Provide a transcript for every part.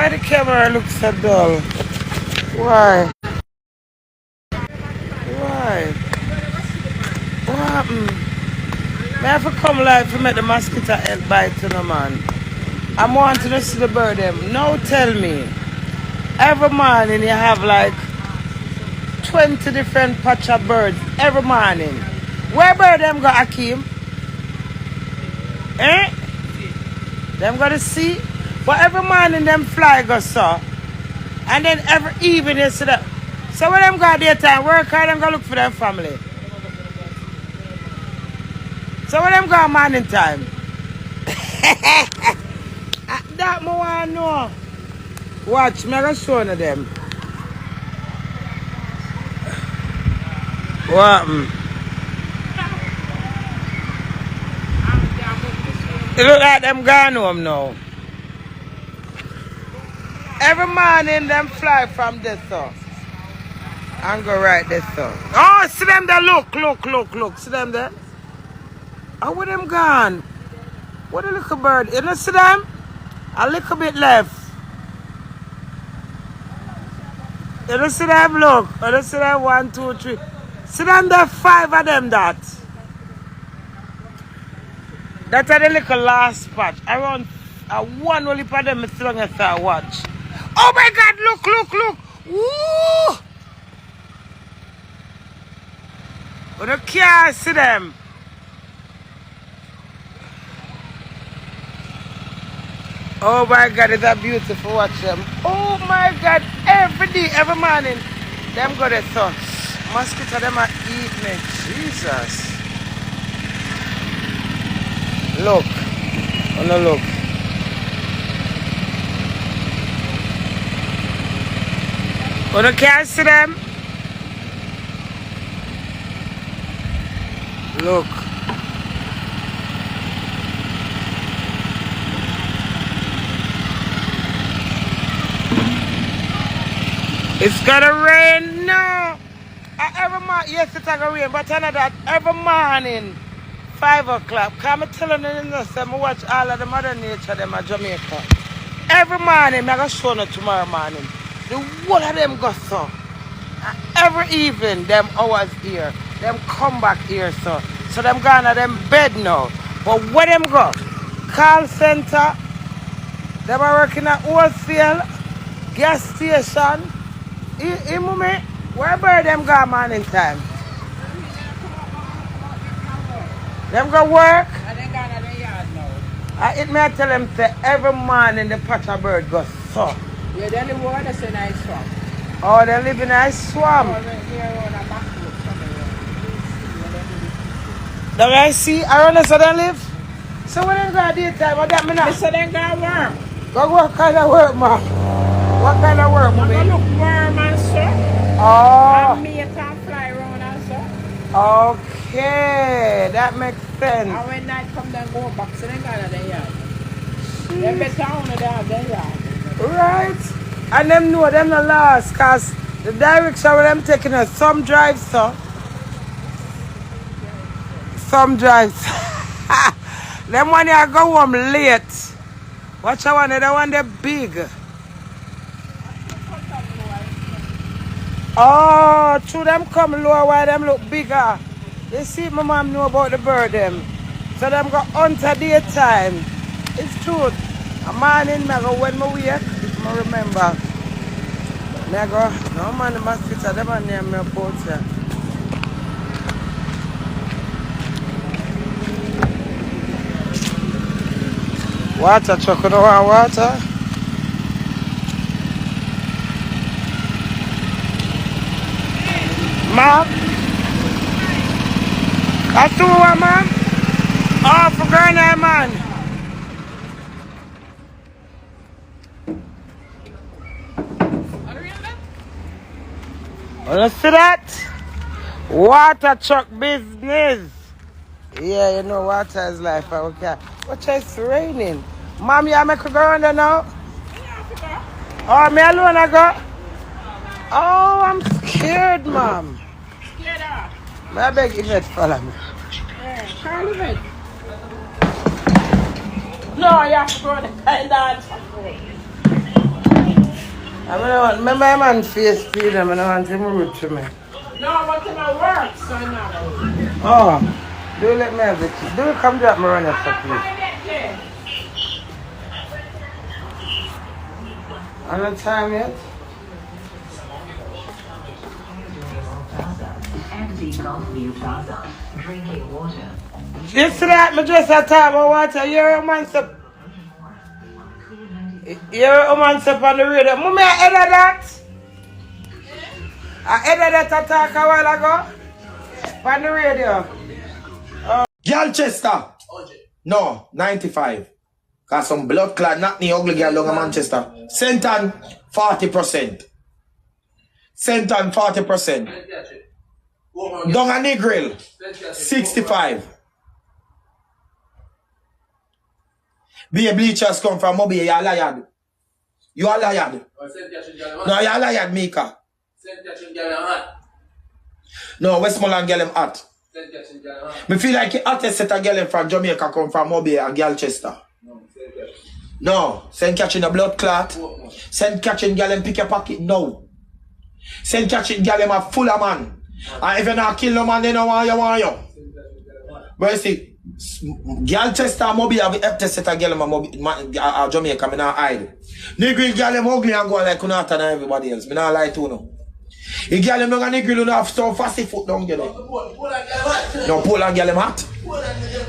Why the camera looks so dull? Why? Why? What happened? May I have to come live to make the mosquito head bite to the man? I'm wanting to see the bird them. Now tell me. Every morning you have like 20 different patch of birds. Every morning. Where bird them go, Akeem? Eh? Them go to see? But every morning them fly go so. And then every evening you see that. So when them go daytime work hard, them go look for their family. So when them go morning time. That me want to know. Watch, me go show you them. What? It look like them gone home now. Every morning them fly from this so. And go right this so. Oh, see them there, look. See them there? Oh, where them gone? What a little bird. You don't see them? A little bit left. You don't see them? Look. You don't see them? 1, 2, 3. See them there? 5 of them that. That's the little last patch. Around one only for them is long as I watch. Oh my God, look. Woo! You can't see them. Oh my God, it's a beautiful watch them. Oh my God, every day, every morning, them go there so. Mosquito them are eat me. Jesus. Look. Oh no, look. Oh no, can't see them? Look. It's gonna rain now. Every morning, yes, it's gonna rain, but another every morning, 5 o'clock. Come and tell them, I watch all of the Mother Nature, them at Jamaica. Every morning, I'm gonna show you tomorrow morning. The whole of them go so. Every evening, them hours here, them come back here so. So them gone to them bed now. But where them go? Call center. Them are working at wholesale, gas station. Where bird them go morning time? Them go work? And they gone to the yard now. It may tell them say every morning the patch of bird go so. Yeah, they live over that's a nice swamp. Oh, they live in a swamp. That I see, around us they live? So when they go daytime, what that mean? They say they got work. Go what kind of work, man? What kind of work, man? Go look warm and so. Oh. And me can fly around and so. Okay, that makes sense. And when night come, then go back, so they got to the yard. They better own it out their yard. Right. And them know them not lost, because the direction where them taking us, some drive, so. Some drives. Them one here go home late. Watch out one, the one they big. Oh, true, them come lower while them look bigger. You see, my mom know about the bird them. So them go hunt at daytime. It's true. A morning, I go when I wake, if I remember. I go, no man, the mosquito, them are near me about here. Water truck, you know what water? Mom? That's the one, man? Oh, for going there, man. You see that? Water truck business. Yeah, you know, water is life. Okay. Watch, it's raining. Mom, you make her go around there now? Oh, me alone I go? Oh, I'm scared, Mom. Scared her? May I beg Yvette follow me? Yeah, call Yvette. No, you have to go to the kind dance. I mean, I want, remember my man face freedom and I want him rude to me. No, I want him to work, so I'm not rude. Oh, do let me have it. Do come drop me run up, please. On the time yet? Drinking water. Just that, me just a talk about water. You're a man step. You're a man step on the radio. Mummy, I heard of that. I heard of that attack a while ago. On the radio. Galchester. No, 95. Cause some blood clot knock the ugly girl down in Manchester. Senton 40%. Senton 40%. Down a Negril 65. Be a bleachers come from Mobi, you a liar. You a liar. No, you a liar, Mika. No, Westmoreland girl him hot. Me feel like the hottest set of girl from Jamaica come from Mobi and Galchester. No, send catching a blood clot. Send catching girl and pick your pocket. No. Send catching girl and a full of man. And if you not kill no man, they don't want you. But you see, Galchester and Mobi have the hottest set of girl in Jamaica. I not hide. Nigga girl them ugly and go like Kunata and everybody else. I not lie to you. The girl them don't nigga don't have so fast foot down there. No, Poland girl them hot.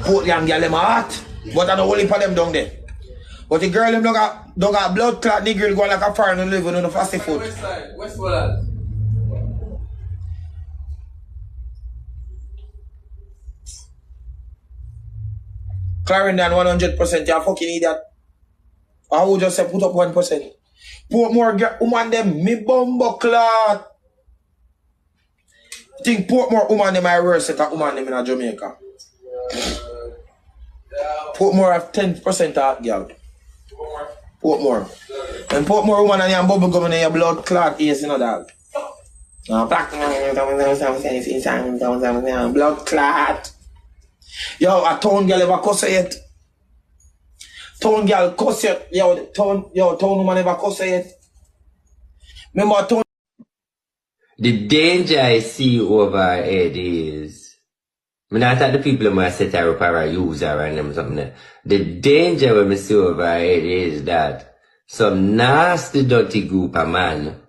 Portland girl them hot. But I don't only for them down there. But the girl them don't got blood clot nigga go like a foreign and living on the fast foot. Westmoreland. Clarendon 100%, you fucking idiot. I would just say put up 1%. Put more woman them, me bumbo clot. Think put more woman them I worse set of woman them in Jamaica. Put more of 10% of girl. Put more. And put more woman and your bubble gum in your blood clot ears, you know that. Blood clot. Yo, a town girl ever cuss yet? Town girl cuss yet? Yo, town woman ever cuss yet? Remember town? The danger I see over it is, I mean, I thought the people who set her up or use her and them something. The danger when I see over it is that some nasty dirty group of man,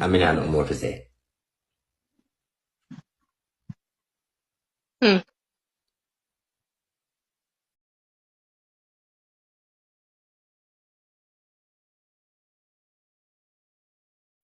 I mean, I don't know more to say.